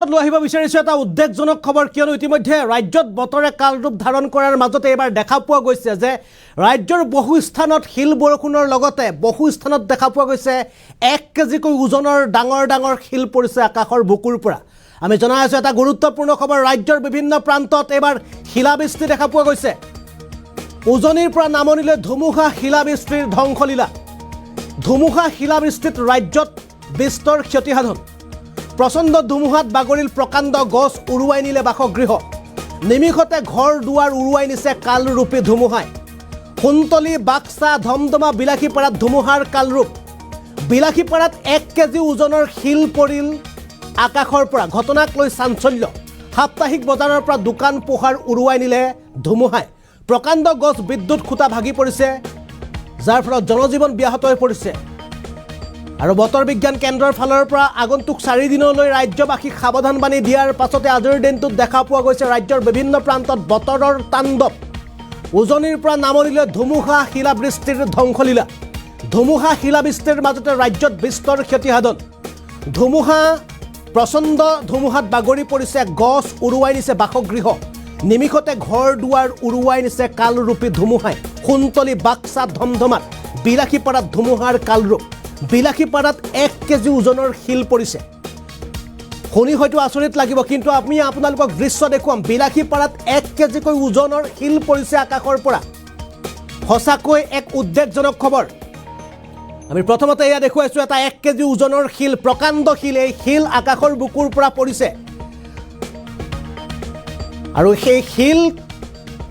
লৈ আহিব বিচাৰিছো এটা উদ্বেগজনক খবৰ কিয়নো ইতিমধ্যে ৰাজ্যত বতৰে কালৰূপ ধাৰণ কৰাৰ মাজতে এবাৰ দেখা পোৱা গৈছে যে ৰাজ্যৰ বহু স্থানত শিল বৰষুণৰ লগতে বহু স্থানত দেখা পোৱা গৈছে 1 কেজিকৈ ওজনৰ ডাঙৰ ডাঙৰ শিল পৰিছে আকাশৰ বুকুৰ পৰা। আমি জনাই আছো এটা গুৰুত্বপূৰ্ণ খবৰ, ৰাজ্যৰ বিভিন্ন প্ৰান্তত এবাৰ শিলাবৃষ্টি দেখা পোৱা গৈছে। উজনিৰ পৰা নামনিলৈ ধুমুহা শিলাবৃষ্টিৰ ধ্বংসলীলা। ধুমুহা শিলাবৃষ্টিত ৰাজ্যত বিস্তৰ ক্ষতিসাধন। প্ৰচণ্ড ধুমুহাত বাগৰিল প্ৰকাণ্ড গছ, উৰুৱাই নিলে বাসগৃহ। নিমিষতে ঘৰ দুৱাৰ উৰুৱাই নিছে কালৰূপী ধুমুহাই। কুন্তলী, বাক্সা, ধমধমা, বিলাসীপাৰাত ধুমুহাৰ কালৰূপ। বিলাসীপাৰাত 1 কেজি ওজনৰ শিল পৰিল আকাশৰ পৰা। ঘটনাক লৈ চাঞ্চল্য। সাপ্তাহিক বজাৰৰ পৰা দোকান পোহাৰ উৰুৱাই নিলে ধুমুহাই। প্ৰকাণ্ড গছ, বিদ্যুৎ খুঁটা ভাগি পৰিছে, যাৰ ফলত জনজীৱন ব্যাহত হৈ পৰিছে। আৰু বতৰ বিজ্ঞান কেন্দ্ৰৰ ফালৰ পৰা আগন্তুক 4 দিনলৈ ৰাজ্যবাসীক সাৱধানবাণী দিয়াৰ পাছতে আজিৰ দিনটোত দেখা পোৱা গৈছে ৰাজ্যৰ বিভিন্ন প্ৰান্তত বতৰৰ তাণ্ডৱ। উজনিৰ পৰা নামনিলৈ ধুমুহা শিলাবৃষ্টিৰ ধ্বংসলীলা। ধুমুহা শিলাবৃষ্টিৰ মাজতে ৰাজ্যত বিস্তৰ ক্ষতিসাধন। প্ৰচণ্ড ধুমুহাত বাগৰি পৰিছে গছ, উৰুৱাই নিছে বাসগৃহ। নিমিষতে ঘৰ দুৱাৰ উৰুৱাই নিছে কালৰূপী ধুমুহাই। কুন্তলী, বাক্সা, ধমধমাত বিলাসীপাৰাত ধুমুহাৰ কালৰূপ। বিলাসীপাৰাত 1 কেজি ওজনৰ শিল পৰিছে। শুনি হয়তো আচৰিত লাগিব, কিন্তু আমি আপোনালোকক দৃশ্য দেখুৱাম। বিলাসীপাৰাত 1 কেজিকৈ ওজনৰ শিল পৰিছে আকাশৰ পৰা। সঁচাকৈ এক উদ্বেগজনক খবৰ। আমি প্ৰথমতে এয়া দেখুৱাইছোঁ এটা 1 কেজি ওজনৰ শিল, প্ৰকাণ্ড শিল। এই শিল আকাশৰ বুকুৰ পৰা পৰিছে আৰু সেই শিল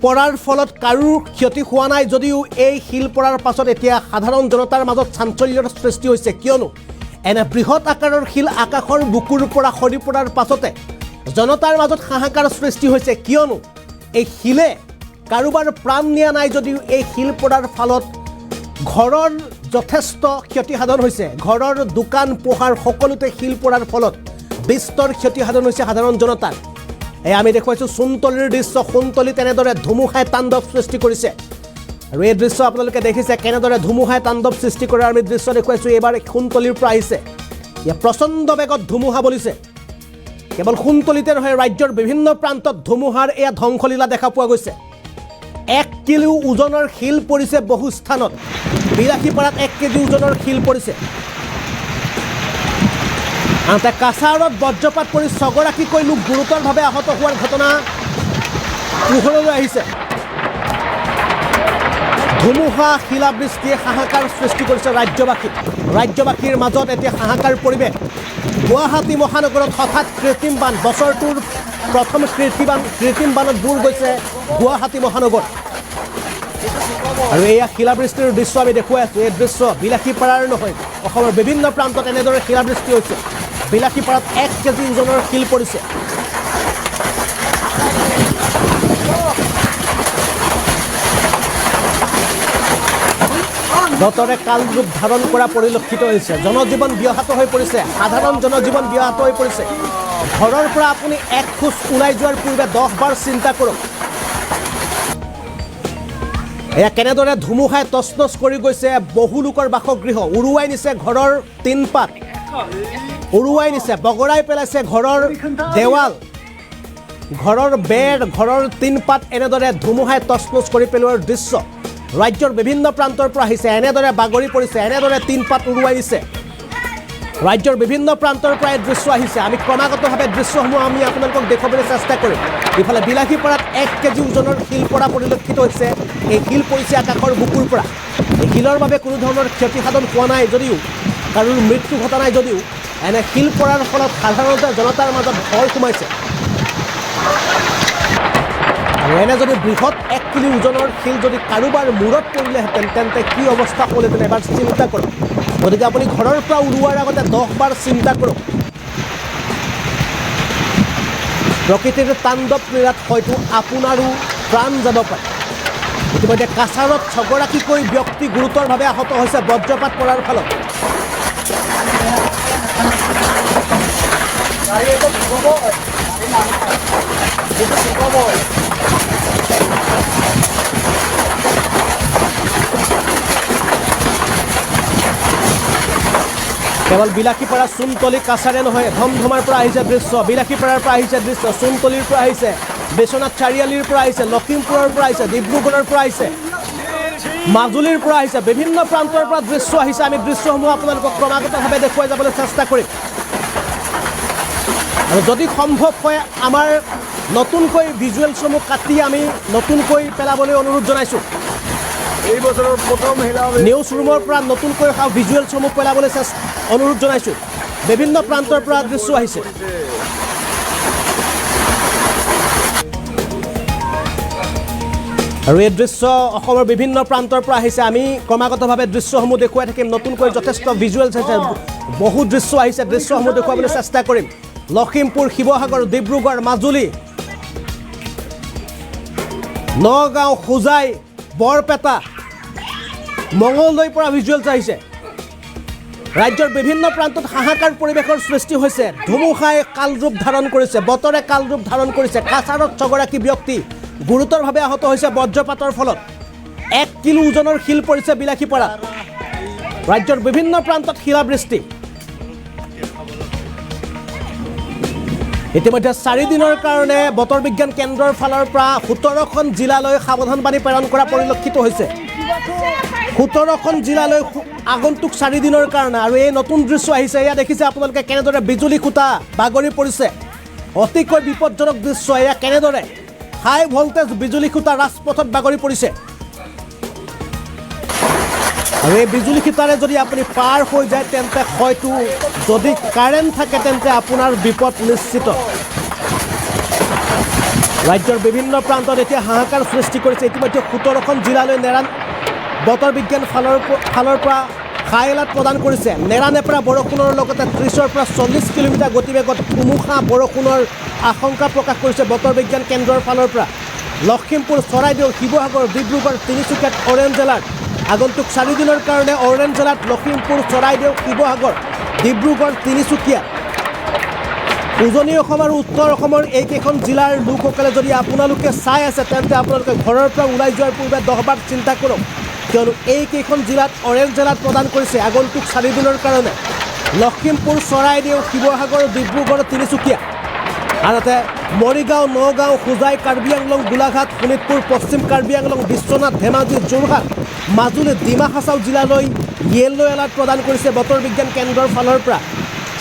পৰাৰ ফলত কাৰো ক্ষতি হোৱা নাই যদিও এই শিল পৰাৰ পাছত এতিয়া সাধাৰণ জনতাৰ মাজত চাঞ্চল্যৰ সৃষ্টি হৈছে। কিয়নো এনে বৃহৎ আকাৰৰ শিল আকাশৰ বুকুৰ পৰা সৰি পৰাৰ পাছতে জনতাৰ মাজত হাহাকাৰ সৃষ্টি হৈছে। কিয়নো এই শিলে কাৰোবাৰ প্ৰাণ নিয়া নাই যদিও এই শিল পৰাৰ ফলত ঘৰৰ যথেষ্ট ক্ষতিসাধন হৈছে। ঘৰৰ দোকান পোহাৰ সকলোতে শিল পৰাৰ ফলত বিস্তৰ ক্ষতিসাধন হৈছে সাধাৰণ জনতাৰ। আমি দেখুৱাইছোঁ সোণতলীৰ দৃশ্য। সোণতলীত এনেদৰে ধুমুহাই তাণ্ডৱ সৃষ্টি কৰিছে আৰু এই দৃশ্য আপোনালোকে দেখিছে কেনেদৰে ধুমুহাই তাণ্ডৱ সৃষ্টি কৰাৰ আমি দৃশ্য দেখুৱাইছোঁ। এইবাৰ সোণতলীৰ পৰা আহিছে, ইয়াত প্ৰচণ্ড বেগত ধুমুহা বলিছে। কেৱল সোণতলীতে নহয়, ৰাজ্যৰ বিভিন্ন প্ৰান্তত ধুমুহাৰ এয়া ধ্বংসলীলা দেখা পোৱা গৈছে। 1 কিলো ওজনৰ শিল পৰিছে বহু স্থানত। বিলাসীপাৰাত 1 কেজি ওজনৰ শিল পৰিছে। আনহাতে কাছাৰত বজ্ৰপাত পৰি 6গৰাকীকৈ লোক গুৰুতৰভাৱে আহত হোৱাৰ ঘটনা পোহৰলৈ আহিছে। ধুমুহা শিলাবৃষ্টিয়ে হাহাকাৰ সৃষ্টি কৰিছে ৰাজ্যবাসীৰ মাজত এতিয়া হাহাকাৰ পৰিৱেশ। গুৱাহাটী মহানগৰত হঠাৎ কৃত্ৰিম বান। বছৰটোৰ প্ৰথম কৃত্ৰিম বানত বুৰ গৈছে গুৱাহাটী মহানগৰ। আৰু এয়া শিলাবৃষ্টিৰ দৃশ্য আমি দেখুৱাই আছোঁ। এই দৃশ্য বিলাসীপাৰাৰ নহয়, অসমৰ বিভিন্ন প্ৰান্তত এনেদৰে শিলাবৃষ্টি হৈছে। বিলাসীপাৰাত 1 কেজি ওজনৰ শিল পৰিছে। বতৰে কালৰূপ ধাৰণ কৰা পৰিলক্ষিত হৈছে। জনজীৱন ব্যাহত হৈ পৰিছে, সাধাৰণ জনজীৱন ব্যাহত হৈ পৰিছে। ঘৰৰ পৰা আপুনি 1 খোজ ওলাই যোৱাৰ পূৰ্বে 10 বাৰ চিন্তা কৰক। এয়া কেনেদৰে ধুমুহাই তছনছ কৰি গৈছে বহু লোকৰ বাসগৃহ। উৰুৱাই নিছে ঘৰৰ টিনপাত, উৰুৱাই নিছে, বগৰাই পেলাইছে ঘৰৰ দেৱাল, ঘৰৰ বেৰ, ঘৰৰ টিনপাত। এনেদৰে ধুমুহাই তছনছ কৰি পেলোৱাৰ দৃশ্য ৰাজ্যৰ বিভিন্ন প্ৰান্তৰ পৰা আহিছে। এনেদৰে বাগৰি পৰিছে, এনেদৰে টিনপাত উৰুৱাই নিছে। ৰাজ্যৰ বিভিন্ন প্ৰান্তৰ পৰা এই দৃশ্য আহিছে। আমি ক্ৰমাগতভাৱে দৃশ্যসমূহ আমি আপোনালোকক দেখুৱাবলৈ চেষ্টা কৰিম। ইফালে বিলাসীপাৰাত 1 কেজি ওজনৰ শিল পৰা পৰিলক্ষিত হৈছে। এই শিল পৰিছে আকাশৰ বুকুৰ পৰা। এই শিলৰ বাবে কোনো ধৰণৰ ক্ষতিসাধন হোৱা নাই যদিও, কাৰোৰ মৃত্যু ঘটা নাই যদিও, এনে শিল পৰাৰ ফলত সাধাৰণতে জনতাৰ মাজত ভয় সোমাইছে। আৰু এনে যদি বৃহৎ 1 কিলো ওজনৰ শিল যদি কাৰোবাৰ মূৰত পৰিলেহেঁতেন তেন্তে কি অৱস্থা হ'লহেঁতেন এবাৰ চিন্তা কৰক। গতিকে আপুনি ঘৰৰ পৰা উৰুৱাৰ আগতে 10 বাৰ চিন্তা কৰক। প্ৰকৃতিৰ তাণ্ডৱ লীলাত হয়তো আপোনাৰো প্ৰাণ যাব পাৰে। ইতিমধ্যে কাছাৰত 6গৰাকীকৈ ব্যক্তি গুৰুতৰভাৱে আহত হৈছে বজ্ৰপাত পৰাৰ ফলত। কেৱল বিলাসীপাৰা চোনতলী কাছাৰে নহয়, ধমধমাৰ পৰা আহিছে দৃশ্য, বিলাসীপাৰাৰ পৰা আহিছে দৃশ্য, চোনতলীৰ পৰা আহিছে, বিশ্বনাথ চাৰিআলিৰ পৰা আহিছে, লখিমপুৰৰ পৰা আহিছে, ডিব্ৰুগড়ৰ পৰা আহিছে, মাজুলীৰ পৰা আহিছে, বিভিন্ন প্ৰান্তৰ পৰা দৃশ্য আহিছে। আমি দৃশ্যসমূহ আপোনালোকক ক্ৰমাগতভাৱে দেখুৱাই যাবলৈ চেষ্টা কৰিম। আৰু যদি সম্ভৱ হয় আমাৰ নতুনকৈ ভিজুৱেলছসমূহ কাটি আমি নতুনকৈ পেলাবলৈ অনুৰোধ জনাইছোঁ। এই বছৰৰ প্ৰথম নিউজ ৰুমৰ পৰা নতুনকৈ ভিজুৱেলছসমূহ পেলাবলৈ অনুৰোধ জনাইছোঁ। বিভিন্ন প্ৰান্তৰ পৰা দৃশ্য আহিছে। আৰু এই দৃশ্য অসমৰ বিভিন্ন প্ৰান্তৰ পৰা আহিছে। আমি ক্ৰমাগতভাৱে দৃশ্যসমূহ দেখুৱাই থাকিম। নতুনকৈ যথেষ্ট ভিজুৱেলছ আহিছে, বহু দৃশ্য আহিছে। দৃশ্যসমূহ দেখুৱাবলৈ চেষ্টা কৰিম। লখিমপুৰ, শিৱসাগৰ, ডিব্ৰুগড়, মাজুলী, নগাঁও, হোজাই, বৰপেটা, মঙলদৈৰ পৰা ভিজুৱেলছ আহিছে। ৰাজ্যৰ বিভিন্ন প্ৰান্তত হাহাকাৰ পৰিৱেশৰ সৃষ্টি হৈছে। ধুমুহাই কালৰূপ ধাৰণ কৰিছে, বতৰে কালৰূপ ধাৰণ কৰিছে। কাছাৰত 6গৰাকী ব্যক্তি গুৰুতৰভাৱে আহত হৈছে বজ্ৰপাতৰ ফলত। 1 কিলো ওজনৰ শিল পৰিছে বিলাসীপাৰাত। ৰাজ্যৰ বিভিন্ন প্ৰান্তত শিলাবৃষ্টি। ইতিমধ্যে 4 দিনৰ কাৰণে বতৰ বিজ্ঞান কেন্দ্ৰৰ ফালৰ পৰা 17খন জিলালৈ সাৱধানবাণী প্ৰেৰণ কৰা পৰিলক্ষিত হৈছে। 17খন জিলালৈ আগন্তুক 4 দিনৰ কাৰণে। আৰু এই নতুন দৃশ্য আহিছে। এয়া দেখিছে আপোনালোকে কেনেদৰে বিজুলী খুঁটা বাগৰি পৰিছে। অতিকৈ বিপদজনক দৃশ্য। এয়া কেনেদৰে হাই ভল্টেজ বিজুলী খুঁটা ৰাজপথত বাগৰি পৰিছে। আৰু এই বিজুলী খুঁটাৰে যদি আপুনি পাৰ হৈ যায় তেন্তে হয়তো যদি কাৰেণ্ট থাকে তেন্তে আপোনাৰ বিপদ নিশ্চিত। ৰাজ্যৰ বিভিন্ন প্ৰান্তত এতিয়া হাহাকাৰ সৃষ্টি কৰিছে। ইতিমধ্যে 17খন জিলালৈ বতৰ বিজ্ঞান ফালৰ পৰা হাই এলাৰ্ট প্ৰদান কৰিছে। নেৰানেপেৰা বৰষুণৰ লগতে 30ৰ পৰা 40 কিলোমিটাৰ গতিবেগত ধুমুহা বৰষুণৰ আশংকা প্ৰকাশ কৰিছে বতৰ বিজ্ঞান কেন্দ্ৰৰ ফালৰ পৰা। লখিমপুৰ, চৰাইদেউ, শিৱসাগৰ, ডিব্ৰুগড়, তিনিচুকীয়াত অৰেঞ্জ এলাৰ্ট। আগন্তুক 4 দিনৰ কাৰণে অৰেঞ্জ এলাৰ্ট লখিমপুৰ, চৰাইদেউ, শিৱসাগৰ, ডিব্ৰুগড়, তিনিচুকীয়া। উজনি অসম আৰু উত্তৰ অসমৰ এইকেইখন জিলাৰ লোকসকলে যদি আপোনালোকে চাই আছে তেন্তে আপোনালোকে ঘৰৰ পৰা ওলাই যোৱাৰ পূৰ্বে 10 বাৰ চিন্তা কৰক। কিয়নো এইকেইখন জিলাত অৰেঞ্জ এলাৰ্ট প্ৰদান কৰিছে আগন্তুক 4 দিনৰ কাৰণে। লখিমপুৰ, চৰাইদেউ, শিৱসাগৰ, ডিব্ৰুগড়, তিনিচুকীয়া। আনহাতে মৰিগাঁও, নগাঁও, হোজাই, কাৰ্বি আংলং, গোলাঘাট, শোণিতপুৰ, পশ্চিম কাৰ্বি আংলং, বিশ্বনাথ, ধেমাজি, যোৰহাট, মাজুলী, ডিমা হাছাও জিলালৈ য়েল্লো এলাৰ্ট প্ৰদান কৰিছে বতৰ বিজ্ঞান কেন্দ্ৰৰ ফালৰ পৰা।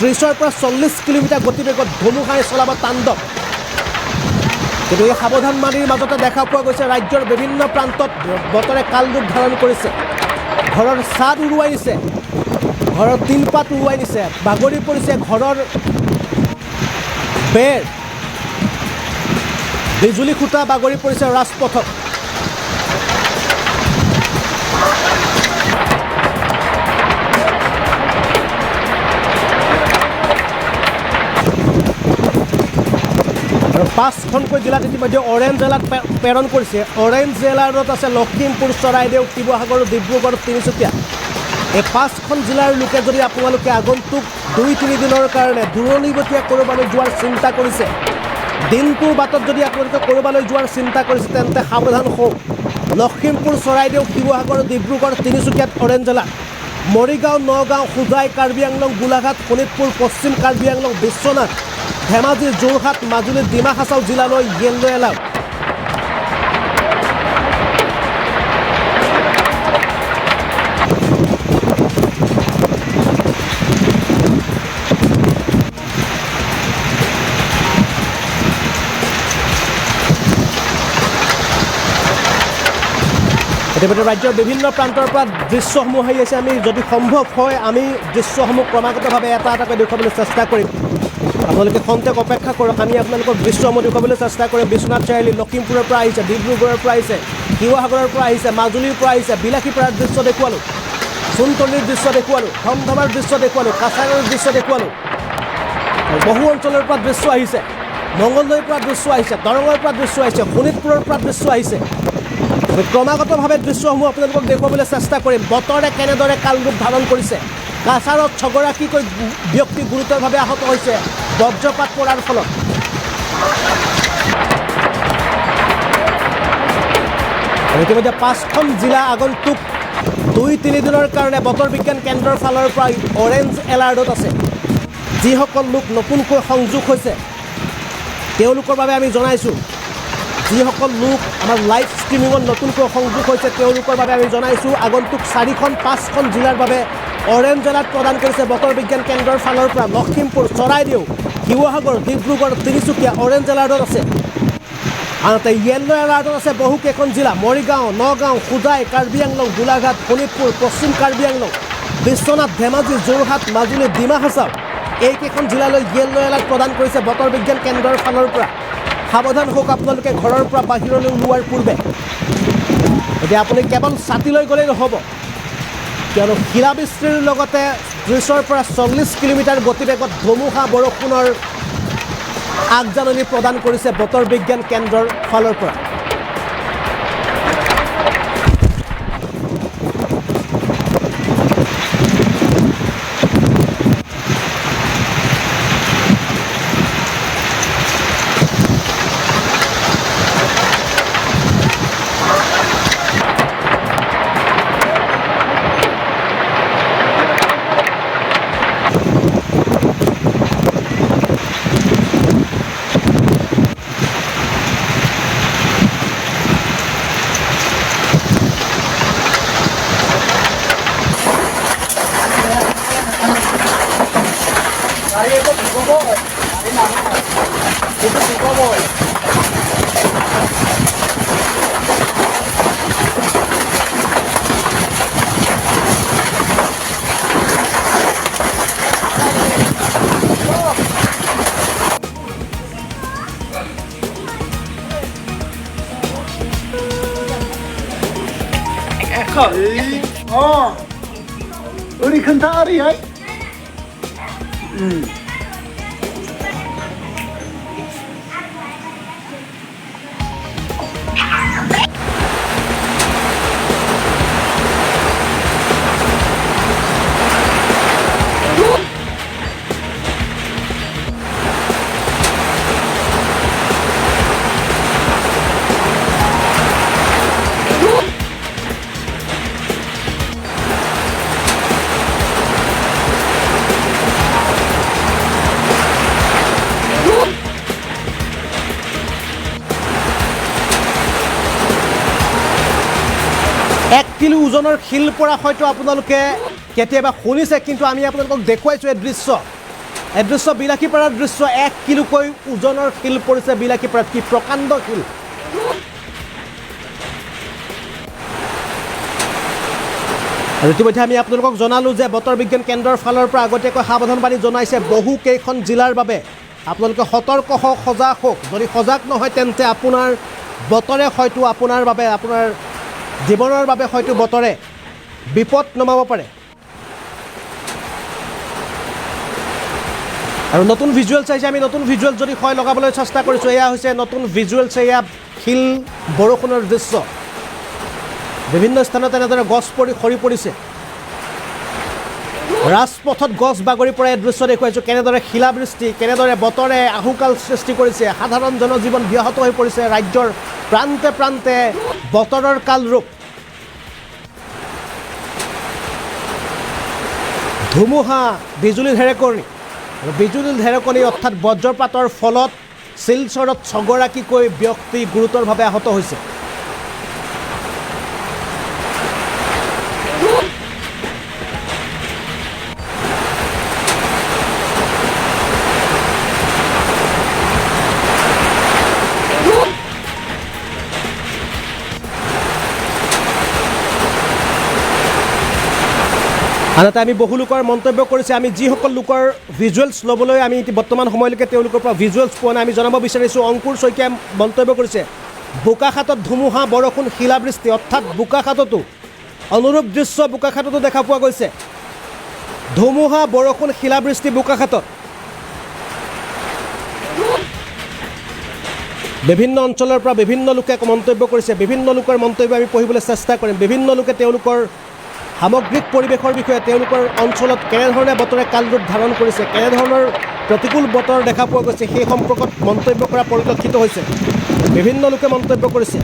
30ৰ পৰা 40 কিলোমিটাৰ গতিবেগত ধুমুহাই চলাব তাণ্ডৱ। কিন্তু এই সাৱধানবাণীৰ মাজতে দেখা পোৱা গৈছে ৰাজ্যৰ বিভিন্ন প্ৰান্তত বতৰে কালৰূপ ধাৰণ কৰিছে। ঘৰৰ ছাদ উৰুৱাই নিছে, ঘৰৰ টিনপাত উৰুৱাই নিছে, বাগৰি পৰিছে ঘৰৰ বেৰ, বিজুলী খুঁটা বাগৰি পৰিছে ৰাজপথত। আৰু 5খনকৈ জিলাত ইতিমধ্যে অৰেঞ্জ এলাৰ্ট প্ৰেৰণ কৰিছে। অৰেঞ্জ এলাৰ্টত আছে লখিমপুৰ, চৰাইদেউ, শিৱসাগৰ, ডিব্ৰুগড়, তিনিচুকীয়া। এই 5খন জিলাৰ লোকে যদি আপোনালোকে আগন্তুক 2-3 দিনৰ কাৰণে দূৰণিবতীয়া ক'ৰবালৈ যোৱাৰ চিন্তা কৰিছে, দিনটোৰ বাটত যদি আপোনালোকে ক'ৰবালৈ যোৱাৰ চিন্তা কৰিছে তেন্তে সাৱধান হওক। লখিমপুৰ, চৰাইদেউ, শিৱসাগৰ, ডিব্ৰুগড়, তিনিচুকীয়াত অৰেঞ্জ এলাৰ্ট। মৰিগাঁও, নগাঁও, হোজাই, কাৰ্বি আংলং, গোলাঘাট, শোণিতপুৰ, পশ্চিম কাৰ্বি আংলং, বিশ্বনাথ, ধেমাজি, যোৰহাট, মাজুলী, ডিমা হাছাও জিলালৈ য়েল্লো এলাৰ্ট। ইতিমধ্যে ৰাজ্যৰ বিভিন্ন প্ৰান্তৰ পৰা দৃশ্যসমূহ আহি আছে। আমি যদি সম্ভৱ হয় আমি দৃশ্যসমূহ ক্ৰমাগতভাৱে এটা এটাকৈ দেখুৱাবলৈ চেষ্টা কৰিম। আপোনালোকে খন্তেক অপেক্ষা কৰক। আমি আপোনালোকক দৃশ্যসমূহ দেখুৱাবলৈ চেষ্টা কৰিম। বিশ্বনাথ চাৰিআলি, লখিমপুৰৰ পৰা আহিছে, ডিব্ৰুগড়ৰ পৰা আহিছে, শিৱসাগৰৰ পৰা আহিছে, মাজুলীৰ পৰা আহিছে, বিলাসীপাৰাৰ দৃশ্য দেখুৱালোঁ, চোনতলীৰ দৃশ্য দেখুৱালোঁ, ধমধমাৰ দৃশ্য দেখুৱালোঁ, কাছাৰৰ দৃশ্য দেখুৱালোঁ। বহু অঞ্চলৰ পৰা দৃশ্য আহিছে। মঙলদৈৰ পৰা দৃশ্য আহিছে, দৰঙৰ পৰা দৃশ্য আহিছে, শোণিতপুৰৰ পৰা দৃশ্য আহিছে। ক্ৰমাগতভাৱে দৃশ্যসমূহ আপোনালোকক দেখুৱাবলৈ চেষ্টা কৰিম। বতৰে কেনেদৰে কালৰূপ ধাৰণ কৰিছে। কাছাৰত 6গৰাকীকৈ ব্যক্তি গুৰুতৰভাৱে আহত হৈছে বজ্ৰপাত পৰাৰ ফলত। ইতিমধ্যে 5খন জিলা আগন্তুক 2-3 দিনৰ কাৰণে বতৰ বিজ্ঞান কেন্দ্ৰৰ ফালৰ পৰা অৰেঞ্জ এলাৰ্টত আছে। যিসকল লোক নতুনকৈ সংযোগ হৈছে তেওঁলোকৰ বাবে আমি জনাইছোঁ, যিসকল লোক আমাৰ লাইভ ষ্ট্ৰিমিঙত নতুনকৈ সংযোগ হৈছে তেওঁলোকৰ বাবে আমি জনাইছোঁ, আগন্তুক 4-5খন জিলাৰ বাবে অৰেঞ্জ এলাৰ্ট প্ৰদান কৰিছে বতৰ বিজ্ঞান কেন্দ্ৰৰ ফালৰ পৰা। লখিমপুৰ, চৰাইদেউ, শিৱসাগৰ, ডিব্ৰুগড়, তিনিচুকীয়া অৰেঞ্জ এলাৰ্টত আছে। আনহাতে য়েল্লো এলাৰ্টত আছে বহুকেইখন জিলা, মৰিগাঁও, নগাঁও, হোজাই, কাৰ্বি আংলং, গোলাঘাট, শোণিতপুৰ, পশ্চিম কাৰ্বি আংলং, বিশ্বনাথ, ধেমাজি, যোৰহাট, মাজুলী, ডিমা হাছাও এইকেইখন জিলালৈ য়েল্লো এলাৰ্ট প্ৰদান কৰিছে বতৰ বিজ্ঞান কেন্দ্ৰৰ ফালৰ পৰা। সাৱধান হওক আপোনালোকে ঘৰৰ পৰা বাহিৰলৈ ওলোৱাৰ পূৰ্বে। এতিয়া আপুনি কেৱল ছাতি লৈ গ'লেই নহ'ব, কিয়নো শিলাবৃষ্টিৰ লগতে 30 পৰা 40 কিলোমিটাৰ গতিবেগত ধুমুহা বৰষুণৰ আগজাননী প্ৰদান কৰিছে বতৰ বিজ্ঞান কেন্দ্ৰৰ ফালৰ পৰা। 우리 큰 탈이야? এক কিলো ওজনৰ শিল পৰা হয়তো আপোনালোকে কেতিয়াবা শুনিছে, কিন্তু আমি আপোনালোকক দেখুৱাইছোঁ এই দৃশ্য বিলাসীপাৰাৰ দৃশ্য। 1 কিলোকৈ ওজনৰ শিল পৰিছে বিলাসীপাৰাত, কি প্ৰকাণ্ড শিল। আৰু ইতিমধ্যে আমি আপোনালোকক জনালোঁ যে বতৰ বিজ্ঞান কেন্দ্ৰৰ ফালৰ পৰা আগতীয়াকৈ সাৱধানবাণী জনাইছে বহুকেইখন জিলাৰ বাবে। আপোনালোকে সতৰ্ক হওক, সজাগ হওক। যদি সজাগ নহয় তেন্তে আপোনাৰ বতৰে হয়তো আপোনাৰ বাবে, আপোনাৰ জীৱনৰ বাবে হয়তো বতৰে বিপদ নমাব পাৰে। আৰু নতুন ভিজুৱেলছ আহিছে, আমি নতুন ভিজুৱেলছ যদি হয় লগাবলৈ চেষ্টা কৰিছোঁ। এয়া হৈছে নতুন ভিজুৱেলছ, এয়া শিল বৰষুণৰ দৃশ্য। বিভিন্ন স্থানত এনেদৰে গছ পৰি সৰি পৰিছে। ৰাজপথত গছ বাগৰি পৰা এই দৃশ্য দেখুৱাইছোঁ, কেনেদৰে শিলাবৃষ্টি, কেনেদৰে বতৰে আহুকাল সৃষ্টি কৰিছে। সাধাৰণ জনজীৱন ব্যাহত হৈ পৰিছে। ৰাজ্যৰ প্ৰান্তে প্ৰান্তে বতৰৰ কালৰূপ। ধুমুহা, বিজুলী ঢেৰেকনি, বিজুলী ঢেৰেকনি অৰ্থাৎ বজ্ৰপাতৰ ফলত শিলচৰত 6গৰাকীকৈ ব্যক্তি গুৰুতৰভাৱে আহত হৈছে। আনহাতে আমি বহু লোকৰ মন্তব্য কৰিছে, আমি যিসকল লোকৰ ভিজুৱেলছ ল'বলৈ আমি বৰ্তমান সময়লৈকে তেওঁলোকৰ পৰা ভিজুৱেলছ পোৱা নাই, আমি জনাব বিচাৰিছোঁ। অংকুৰ শইকীয়াই মন্তব্য কৰিছে, বোকাখাতত ধুমুহা বৰষুণ শিলাবৃষ্টি, অৰ্থাৎ বোকাখাততো অনুৰূপ দৃশ্য বোকাখাততো দেখা পোৱা গৈছে। ধুমুহা বৰষুণ শিলাবৃষ্টি বোকাখাতত। বিভিন্ন অঞ্চলৰ পৰা বিভিন্ন লোকে মন্তব্য কৰিছে। বিভিন্ন লোকৰ মন্তব্য আমি পঢ়িবলৈ চেষ্টা কৰিম। বিভিন্ন লোকে তেওঁলোকৰ সামগ্ৰিক পৰিৱেশৰ বিষয়ে, তেওঁলোকৰ অঞ্চলত কেনেধৰণে বতৰে কালৰূপ ধাৰণ কৰিছে, কেনেধৰণৰ প্ৰতিকূল বতৰ দেখা পোৱা গৈছে, সেই সম্পৰ্কত মন্তব্য কৰা পৰিলক্ষিত হৈছে। বিভিন্ন লোকে মন্তব্য কৰিছে।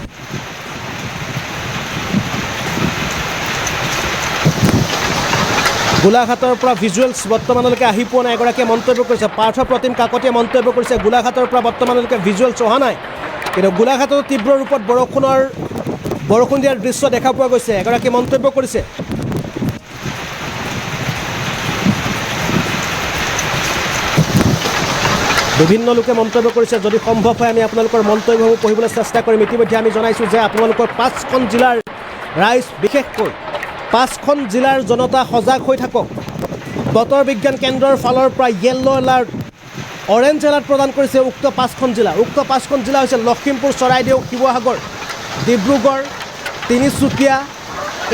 গোলাঘাটৰ পৰা ভিজুৱেলছ বৰ্তমানলৈকে আহি পোৱা নাই এগৰাকীয়ে মন্তব্য কৰিছে পাৰ্থ প্ৰতিম কাকতিয়ে মন্তব্য কৰিছে গোলাঘাটৰ পৰা বৰ্তমানলৈকে ভিজুৱেলছ অহা নাই কিন্তু গোলাঘাটৰ তীব্ৰ ৰূপত বৰষুণ দিয়াৰ দৃশ্য দেখা পোৱা গৈছে এগৰাকী মন্তব্য কৰিছে বিভিন্ন লোকে মন্তব্য কৰিছে যদি সম্ভৱ হয় আমি আপোনালোকৰ মন্তব্যসমূহ পঢ়িবলৈ চেষ্টা কৰিম ইতিমধ্যে আমি জনাইছোঁ যে আপোনালোকৰ 5খন জিলাৰ ৰাইজ বিশেষকৈ 5খন জিলাৰ জনতা সজাগ হৈ থাকক বতৰ বিজ্ঞান কেন্দ্ৰৰ ফালৰ পৰা য়েল্ল' এলাৰ্ট অৰেঞ্জ এলাৰ্ট প্ৰদান কৰিছে উক্ত 5খন জিলা হৈছে লখিমপুৰ চৰাইদেউ শিৱসাগৰ ডিব্ৰুগড় তিনিচুকীয়া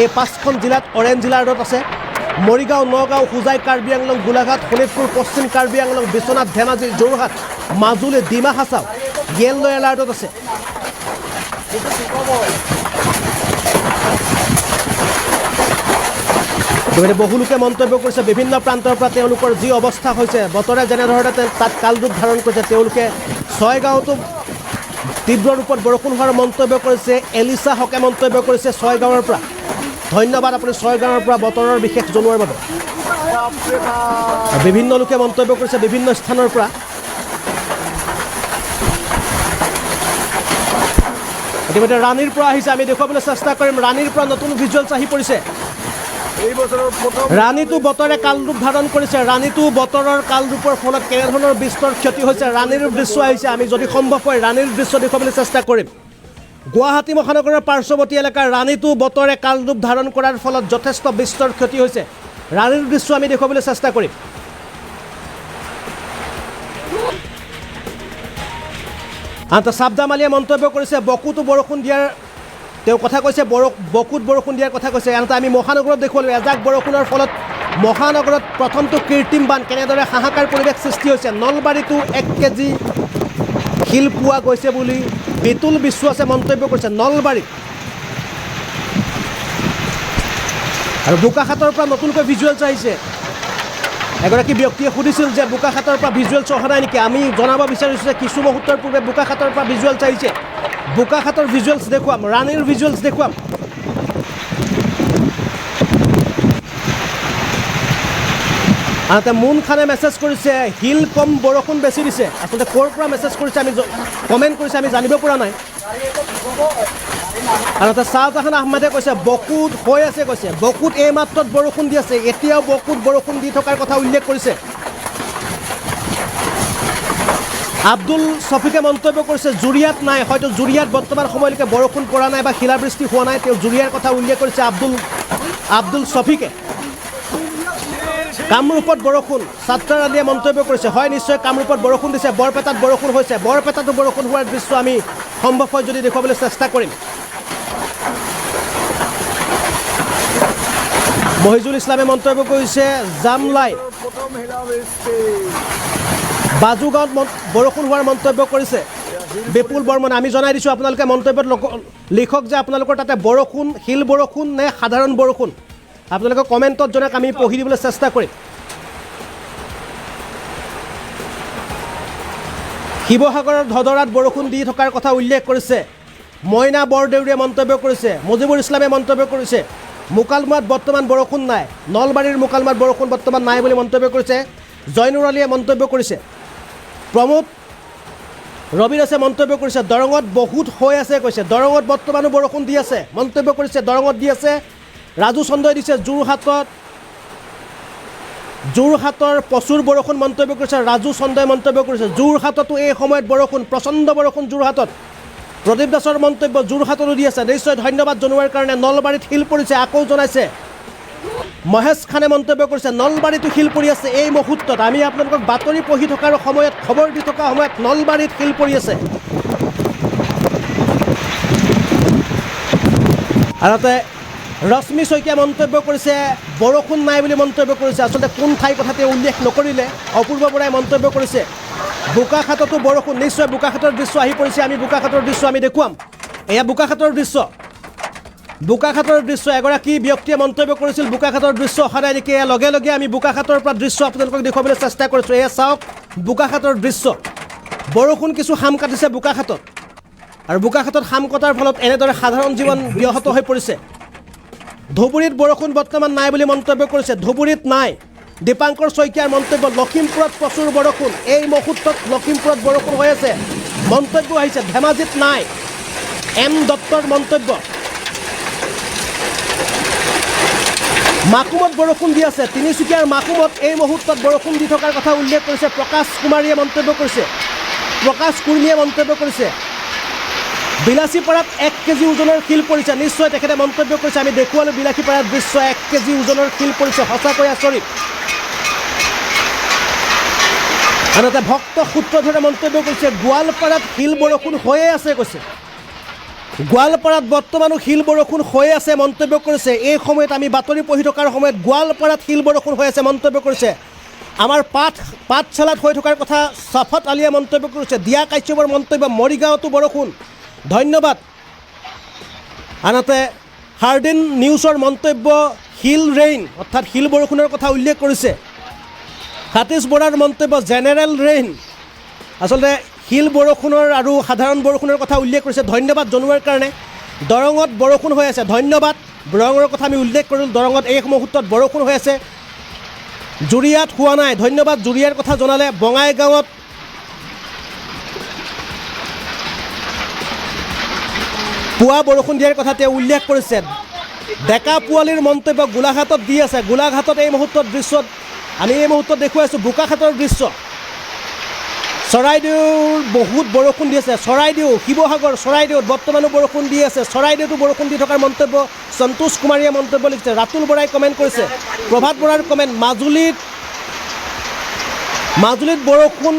এই 5খন জিলাত অৰেঞ্জ এলাৰ্টত আছে মৰিগাঁও নগাঁও হোজাই কাৰ্বি আংলং গোলাঘাট শোণিতপুৰ পশ্চিম কাৰ্বি আংলং বিশ্বনাথ ধেমাজি যোৰহাট মাজুলী ডিমা হাছাও য়েল্ল' এলাৰ্টত আছে বহু লোকে মন্তব্য কৰিছে বিভিন্ন প্ৰান্তৰ পৰা তেওঁলোকৰ যি অৱস্থা হৈছে বতৰে যেনেধৰণে তাত কালৰূপ ধাৰণ কৰিছে তেওঁলোকে ছয়গাঁৱতো তীব্ৰ ৰূপত বৰষুণ হোৱাৰ মন্তব্য কৰিছে এলিছা হকে মন্তব্য কৰিছে ছয়গাঁৱৰ পৰা ধন্যবাদ আপুনি ছয়গাঁৱৰ পৰা বতৰৰ বিশেষ জনোৱাৰ বাবে বিভিন্ন লোকে মন্তব্য কৰিছে বিভিন্ন স্থানৰ পৰা ইতিমধ্যে ৰাণীৰ পৰা আহিছে আমি দেখুৱাবলৈ চেষ্টা কৰিম ৰাণীৰ পৰা নতুন ভিজুৱেলছ আহি পৰিছে ৰাণীতো বতৰে কালৰূপ ধাৰণ কৰিছে ৰাণীতো বতৰৰ কালৰূপৰ ফলত কেনেধৰণৰ বিস্তৰ ক্ষতি হৈছে ৰাণীৰ দৃশ্য আহিছে আমি যদি সম্ভৱ হয় ৰাণীৰ দৃশ্য দেখুৱাবলৈ চেষ্টা কৰিম গুৱাহাটী মহানগৰৰ পাৰ্শ্বৱৰ্তী এলেকাৰ ৰাণীতো বতৰে কালৰূপ ধাৰণ কৰাৰ ফলত যথেষ্ট বিস্তৰ ক্ষতি হৈছে ৰাণীৰ দৃশ্য আমি দেখুৱাবলৈ চেষ্টা কৰিম আনহাতে চাবদাম আলীয়ে মন্তব্য কৰিছে বকুতো বৰষুণ দিয়াৰ তেওঁ কথা কৈছে বকুত বৰষুণ দিয়াৰ কথা কৈছে আনহাতে আমি মহানগৰত দেখুৱালোঁ এজাক বৰষুণৰ ফলত মহানগৰত প্ৰথমটো কৃত্ৰিম বান কেনেদৰে হাহাকাৰ পৰিৱেশ সৃষ্টি হৈছে নলবাৰীতো 1 কেজি শিল পোৱা গৈছে বুলি বিতুল বিশ্বাসে মন্তব্য কৰিছে নলবাৰী আৰু বোকাখাতৰ পৰা নতুনকৈ ভিজুৱেলছ আহিছে এগৰাকী ব্যক্তিয়ে সুধিছিল যে বোকাখাতৰ পৰা ভিজুৱেলছ অহা নাই নেকি আমি জনাব বিচাৰিছোঁ যে কিছু মুহূৰ্তৰ পূৰ্বে বোকাখাতৰ পৰা ভিজুৱেলছ আহিছে বোকাখাতৰ ভিজুৱেলছ দেখুৱাম ৰাণীৰ ভিজুৱেলছ দেখুৱাম আনহাতে মুন খানে মেছেজ কৰিছে শিল কম বৰষুণ বেছি দিছে আচলতে ক'ৰ পৰা মেছেজ কৰিছে আমি কমেণ্ট কৰিছে আমি জানিব পৰা নাই আনহাতে শ্বাহজাহান আহমেদে কৈছে বকুত হৈ আছে কৈছে বকুত এই মাত্ৰত বৰষুণ দি আছে এতিয়াও বকুত বৰষুণ দি থকাৰ কথা উল্লেখ কৰিছে আব্দুল ছফিকে মন্তব্য কৰিছে জুৰিয়াত নাই হয়তো জুৰিয়াত বৰ্তমান সময়লৈকে বৰষুণ পৰা নাই বা শিলাবৃষ্টি হোৱা নাই তেওঁ জুৰিয়াৰ কথা উল্লেখ কৰিছে আব্দুল ছফিকে কামৰূপত বৰষুণ ছাত্ৰাৰ আলীয়ে মন্তব্য কৰিছে হয় নিশ্চয় কামৰূপত বৰষুণ দিছে বৰপেটাত বৰষুণ হৈছে বৰপেটাতো বৰষুণ হোৱাৰ দৃশ্য আমি সম্ভৱ হয় যদি দেখুৱাবলৈ চেষ্টা কৰিম মহিজুল ইছলামে মন্তব্য কৰিছে জামলাই বাজুগাঁৱত বৰষুণ হোৱাৰ মন্তব্য কৰিছে বিপুল বৰ্মনে আমি জনাই দিছোঁ আপোনালোকে মন্তব্যত লিখক যে আপোনালোকৰ তাতে বৰষুণ শিল বৰষুণ নে সাধাৰণ বৰষুণ আপোনালোকে কমেণ্টত জনাওক আমি পঢ়ি দিবলৈ চেষ্টা কৰিম শিৱসাগৰৰ ধদৰাত বৰষুণ দি থকাৰ কথা উল্লেখ কৰিছে মইনা বৰদেউৰীয়ে মন্তব্য কৰিছে মুজিবুৰ ইছলামে মন্তব্য কৰিছে মুকালমুৱাত বৰ্তমান বৰষুণ নাই নলবাৰীৰ মুকালমুৱাত বৰষুণ বৰ্তমান নাই বুলি মন্তব্য কৰিছে জয়নুৰ আলীয়ে মন্তব্য কৰিছে প্ৰমোদ ৰবিদাসে মন্তব্য কৰিছে দৰঙত বহুত হৈ আছে কৈছে দৰঙত বৰ্তমানো বৰষুণ দি আছে মন্তব্য কৰিছে দৰঙত দি আছে ৰাজু চন্দ্ৰই দিছে যোৰহাটৰ প্ৰচুৰ বৰষুণ মন্তব্য কৰিছে ৰাজু চন্দ্ৰই মন্তব্য কৰিছে যোৰহাটতো এই সময়ত বৰষুণ প্ৰচণ্ড বৰষুণ যোৰহাটত প্ৰদীপ দাসৰ মন্তব্য যোৰহাটতো দি আছে নিশ্চয় ধন্যবাদ জনোৱাৰ কাৰণে নলবাৰীত শিল পৰিছে আকৌ জনাইছে মহেশ খানে মন্তব্য কৰিছে নলবাৰীতো শিল পৰি আছে এই মুহূৰ্তত আমি আপোনালোকক বাতৰি পঢ়ি থকাৰ সময়ত খবৰ দি থকা সময়ত নলবাৰীত শিল পৰি আছে আনহাতে ৰশ্মি শইকীয়া মন্তব্য কৰিছে বৰষুণ নাই বুলি মন্তব্য কৰিছে আচলতে কোন ঠাইৰ কথা তেওঁ উল্লেখ নকৰিলে অপূৰ্ব বৰাই মন্তব্য কৰিছে বোকাখাততো বৰষুণ নিশ্চয় বোকাখাতৰ দৃশ্য আহি পৰিছে আমি বোকাখাতৰ দৃশ্য আমি দেখুৱাম এয়া বোকাখাতৰ দৃশ্য এগৰাকী ব্যক্তিয়ে মন্তব্য কৰিছিল বোকাখাতৰ দৃশ্য অহা নাই নেকি লগে লগে আমি বোকাখাতৰ পৰা দৃশ্য আপোনালোকক দেখুৱাবলৈ চেষ্টা কৰিছোঁ এয়া চাওক বোকাখাতৰ দৃশ্য বৰষুণ কিছু হাম কাটিছে বোকাখাতত আৰু বোকাখাতত হাম কটাৰ ফলত এনেদৰে সাধাৰণ জীৱন ব্যাহত হৈ পৰিছে ধুবুৰীত বৰষুণ বৰ্তমান নাই বুলি মন্তব্য কৰিছে। ধুবুৰীত নাই। দীপাংকৰ শইকীয়াৰ মন্তব্য, লখিমপুৰত প্ৰচুৰ বৰষুণ, এই মুহূৰ্তত লখিমপুৰত বৰষুণ হৈ আছে। মন্তব্য আহিছে ধেমাজিত নাই। এম দত্তৰ মন্তব্য। মাকুমত বৰষুণ দি আছে। তিনিচুকীয়াৰ মাকুমত এই মুহূৰ্তত বৰষুণ দি থকাৰ কথা উল্লেখ কৰিছে প্ৰকাশ কুমাৰীয়ে মন্তব্য কৰিছে। প্ৰকাশ কুৰ্মীয়ে মন্তব্য কৰিছে। বিলাসীপাৰাত 1 কেজি ওজনৰ শিল পৰিছে। নিশ্চয় তেখেতে মন্তব্য কৰিছে। আমি দেখুৱালোঁ বিলাসীপাৰাত দৃশ্য, 1 কেজি ওজনৰ শিল পৰিছে। সঁচাকৈ আচৰিত। আনহাতে ভক্ত সূত্ৰধৰে মন্তব্য কৰিছে গোৱালপাৰাত শিল বৰষুণ হৈয়ে আছে কৈছে। গোৱালপাৰাত বৰ্তমানো শিল বৰষুণ হৈ আছে মন্তব্য কৰিছে। এই সময়ত আমি বাতৰি পঢ়ি থকাৰ সময়ত গোৱালপাৰাত শিল বৰষুণ হৈ আছে মন্তব্য কৰিছে। আমাৰ পাঠশালাত হৈ থকাৰ কথা চাফাত আলীয়ে মন্তব্য কৰিছে। দিয়া কাশ্যপৰ মন্তব্য, মৰিগাঁৱতো বৰষুণ, ধন্যবাদ। আনহাতে হাৰ্ডিন নিউজৰ মন্তব্য, শিল ৰেইন অৰ্থাৎ শিল বৰষুণৰ কথা উল্লেখ কৰিছে। সতীশ বৰাৰ মন্তব্য, জেনেৰেল ৰেইন, আচলতে শিল বৰষুণৰ আৰু সাধাৰণ বৰষুণৰ কথা উল্লেখ কৰিছে। ধন্যবাদ জনোৱাৰ কাৰণে। দৰঙত বৰষুণ হৈ আছে, ধন্যবাদ। দৰঙৰ কথা আমি উল্লেখ কৰিলোঁ। দৰঙত এই মুহূৰ্তত বৰষুণ হৈ আছে। জুৰিয়াত হোৱা নাই, ধন্যবাদ জুৰিয়াৰ কথা জনালে। বঙাইগাঁৱত পুৱা বৰষুণ দিয়াৰ কথা তেওঁ উল্লেখ কৰিছে। ডেকা পোৱালীৰ মন্তব্য, গোলাঘাটত দি আছে। গোলাঘাটত এই মুহূৰ্তত দৃশ্যত আমি এই মুহূৰ্তত দেখুৱাইছোঁ বোকাখাটৰ দৃশ্য। চৰাইদেউৰ বহুত বৰষুণ দি আছে। চৰাইদেউ, শিৱসাগৰ, চৰাইদেউত বৰ্তমানো বৰষুণ দি আছে। চৰাইদেউতো বৰষুণ দি থকাৰ মন্তব্য সন্তোষ কুমাৰীয়ে মন্তব্য লিখিছে। ৰাতুল বৰাই কমেণ্ট কৰিছে। প্ৰভাত বৰাৰ কমেণ্ট, মাজুলীত বৰষুণ,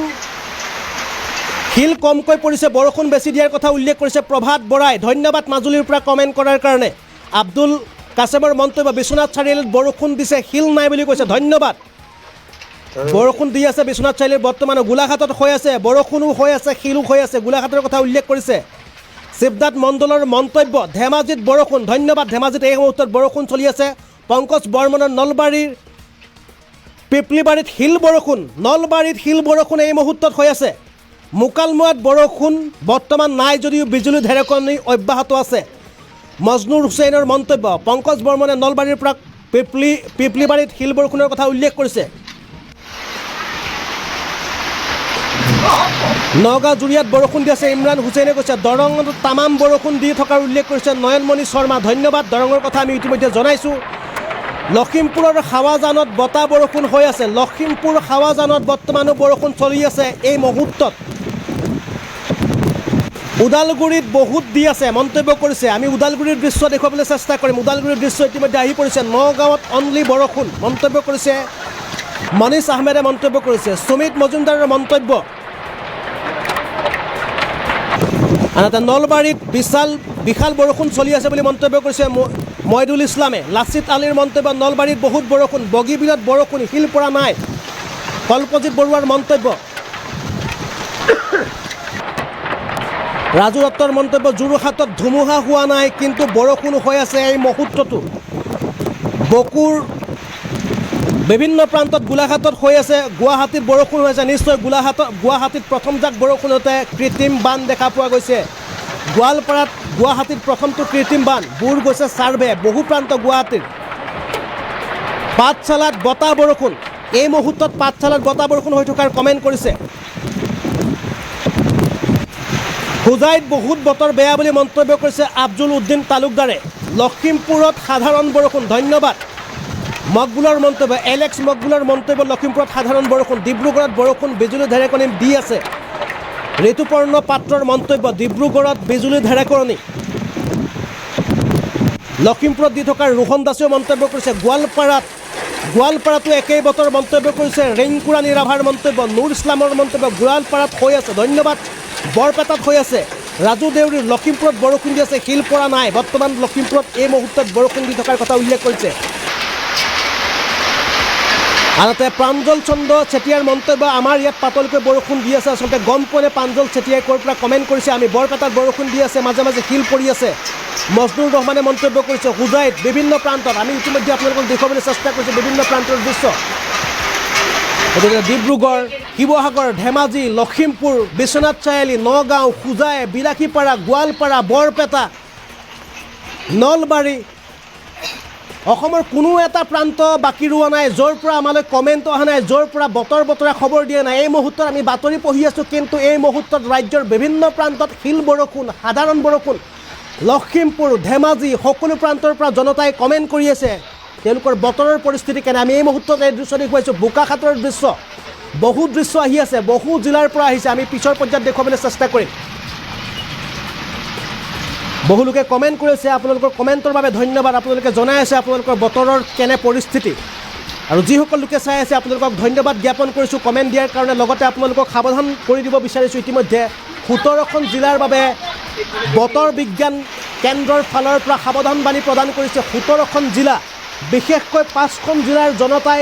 শিল কমকৈ পৰিছে, বৰষুণ বেছি দিয়াৰ কথা উল্লেখ কৰিছে প্ৰভাত বৰাই। ধন্যবাদ মাজুলীৰ পৰা কমেণ্ট কৰাৰ কাৰণে। আব্দুল কাছেমৰ মন্তব্য, বিশ্বনাথ চাৰিআলিত বৰষুণ দিছে, শিল নাই বুলি কৈছে, ধন্যবাদ। বৰষুণ দি আছে বিশ্বনাথ চাৰিআলিত বৰ্তমানো। গোলাঘাটত হৈ আছে, বৰষুণো হৈ আছে, শিলো হৈ আছে, গোলাঘাটৰ কথা উল্লেখ কৰিছে। শিৱদাস মণ্ডলৰ মন্তব্য, ধেমাজিত বৰষুণ, ধন্যবাদ। ধেমাজিত এই মুহূৰ্তত বৰষুণ চলি আছে। পংকজ বৰ্মনৰ নলবাৰীৰ পিপলিবাৰীত শিল বৰষুণ, নলবাৰীত শিল বৰষুণ এই মুহূৰ্তত হৈ আছে। মোকালমোৱাত বৰষুণ বৰ্তমান নাই যদিও বিজুলী ঢেৰেকনি অব্যাহত আছে। মজনুৰ হুছেইনৰ মন্তব্য, পংকজ বৰ্মনে নলবাৰীৰ পৰা পিপলিবাৰীত শিল বৰষুণৰ কথা উল্লেখ কৰিছে। নগাঁও জুৰিয়াত বৰষুণ দি আছে, ইমৰান হুছেইনে কৈছে। দৰঙত তামাম বৰষুণ দি থকাৰ উল্লেখ কৰিছে নয়নমণি শৰ্মা, ধন্যবাদ। দৰঙৰ কথা আমি ইতিমধ্যে জনাইছোঁ। লখিমপুৰৰ হাৱাজানত বতাহ বৰষুণ হৈ আছে। লখিমপুৰ হাৱাজানত বৰ্তমানো বৰষুণ চলি আছে এই মুহূৰ্তত। ওদালগুৰিত বহুত দি আছে মন্তব্য কৰিছে। আমি ওদালগুৰিৰ দৃশ্য দেখুৱাবলৈ চেষ্টা কৰিম। ওদালগুৰিৰ দৃশ্য ইতিমধ্যে আহি পৰিছে। নগাঁৱত অনলি বৰষুণ মন্তব্য কৰিছে মনীষ আহমেদে মন্তব্য কৰিছে। সুমিত মজুমদাৰৰ মন্তব্য। আনহাতে নলবাৰীত বিশাল বৰষুণ চলি আছে বুলি মন্তব্য কৰিছে মইদুল ইছলামে। লাচিত আলীৰ মন্তব্য, নলবাৰীত বহুত বৰষুণ, বগীবিলত বৰষুণ, শিল পৰা নাই। কল্পজিৎ বৰুৱাৰ মন্তব্য। ৰাজু দত্তৰ মন্তব্য, যোৰহাটত ধুমুহা হোৱা নাই কিন্তু বৰষুণ হৈ আছে এই মুহূৰ্ততো। বকুৰ বিভিন্ন প্ৰান্তত, গোলাঘাটত হৈ আছে। গুৱাহাটীত বৰষুণ হৈ আছে। নিশ্চয় গুৱাহাটীত প্ৰথম জাক বৰষুণতে কৃত্ৰিম বান দেখা পোৱা গৈছে। গোৱালপাৰাত গুৱাহাটীত প্ৰথমটো কৃত্ৰিম বান, বুৰ গৈছে ছাৰ্ভে বহু প্ৰান্ত গুৱাহাটীৰ। পাঠশালাত বতাহ বৰষুণ, এই মুহূৰ্তত পাঠশালাত বতাহ বৰষুণ হৈ থকাৰ কমেণ্ট কৰিছে। হোজাইত বহুত বতৰ বেয়া বুলি মন্তব্য কৰিছে আফজল উদ্দিন তালুকদাৰে। লখিমপুৰত সাধাৰণ বৰষুণ, ধন্যবাদ। মকবুলৰ মন্তব্য, এলেক্স মকবুলৰ মন্তব্য, লখিমপুৰত সাধাৰণ বৰষুণ, ডিব্ৰুগড়ত বৰষুণ, বিজুলী ঢেৰেকনি দি আছে। ঋতুপৰ্ণ পাত্ৰৰ মন্তব্য, ডিব্ৰুগড়ত বিজুলী ঢেৰেকনি। লখিমপুৰত দি থকা ৰোহন দাসেও মন্তব্য কৰিছে। গোৱালপাৰাতো একেই বতৰ মন্তব্য কৰিছে ৰিংকুৰাণী ৰাভাৰ মন্তব্য। নুৰ ইছলামৰ মন্তব্য, গোৱালপাৰাত হৈ আছে, ধন্যবাদ। বৰপেটাত হৈ আছে। ৰাজু দেউৰীৰ লখিমপুৰত বৰষুণ দি আছে, শিল পৰা নাই। বৰ্তমান লখিমপুৰত এই মুহূৰ্তত বৰষুণ দি থকাৰ কথা উল্লেখ কৰিছে। আনহাতে প্ৰাঞ্জল চন্দ্ৰ চেতিয়াৰ মন্তব্য, আমাৰ ইয়াত পাতলকৈ বৰষুণ দি আছে। আচলতে গম পোৱা নাই প্ৰাঞ্জল চেতিয়াই ক'ৰ পৰা কমেণ্ট কৰিছে। আমি বৰপেটাত বৰষুণ দি আছে, মাজে মাজে শিল পৰি আছে। মজনুৰ ৰহমানে মন্তব্য কৰিছে। হোজাইত বিভিন্ন প্ৰান্তত, আমি ইতিমধ্যে আপোনালোকক দেখুৱাবলৈ চেষ্টা কৰিছোঁ বিভিন্ন প্ৰান্তৰ দৃশ্য। গতিকে ডিব্ৰুগড়, শিৱসাগৰ, ধেমাজি, লখিমপুৰ, বিশ্বনাথ চাৰিআলি, নগাঁও, হোজাই, বিলাসীপাৰা, গোৱালপাৰা, বৰপেটা, নলবাৰী, অসমৰ কোনো এটা প্ৰান্ত বাকী ৰোৱা নাই য'ৰ পৰা আমালৈ কমেণ্ট অহা নাই, য'ৰ পৰা বতৰা খবৰ দিয়া নাই। এই মুহূৰ্তত আমি বাতৰি পঢ়ি আছোঁ, কিন্তু এই মুহূৰ্তত ৰাজ্যৰ বিভিন্ন প্ৰান্তত শিল বৰষুণ, সাধাৰণ বৰষুণ। লখিমপুৰ, ধেমাজি সকলো প্ৰান্তৰ পৰা জনতাই কমেণ্ট কৰি আছে তেওঁলোকৰ বতৰৰ পৰিস্থিতি কেনে। আমি এই মুহূৰ্তত এই দৃশ্য দেখুৱাইছোঁ, বোকাখাতৰ দৃশ্য। বহু দৃশ্য আহি আছে, বহু জিলাৰ পৰা আহিছে। আমি পিছৰ পৰ্যায়ত দেখুৱাবলৈ চেষ্টা কৰিম। বহু লোকে কমেণ্ট কৰি আছে, আপোনালোকৰ কমেণ্টৰ বাবে ধন্যবাদ। আপোনালোকে জনাই আছে আপোনালোকৰ বতৰৰ কেনে পৰিস্থিতি। আৰু যিসকল লোকে চাই আছে আপোনালোকক ধন্যবাদ জ্ঞাপন কৰিছোঁ কমেণ্ট দিয়াৰ কাৰণে। লগতে আপোনালোকক সাৱধান কৰি দিব বিচাৰিছোঁ, ইতিমধ্যে 17খন জিলাৰ বাবে বতৰ বিজ্ঞান কেন্দ্ৰৰ ফালৰ পৰা সাৱধানবাণী প্ৰদান কৰিছে 17খন জিলা। বিশেষকৈ 5খন জিলাৰ জনতাই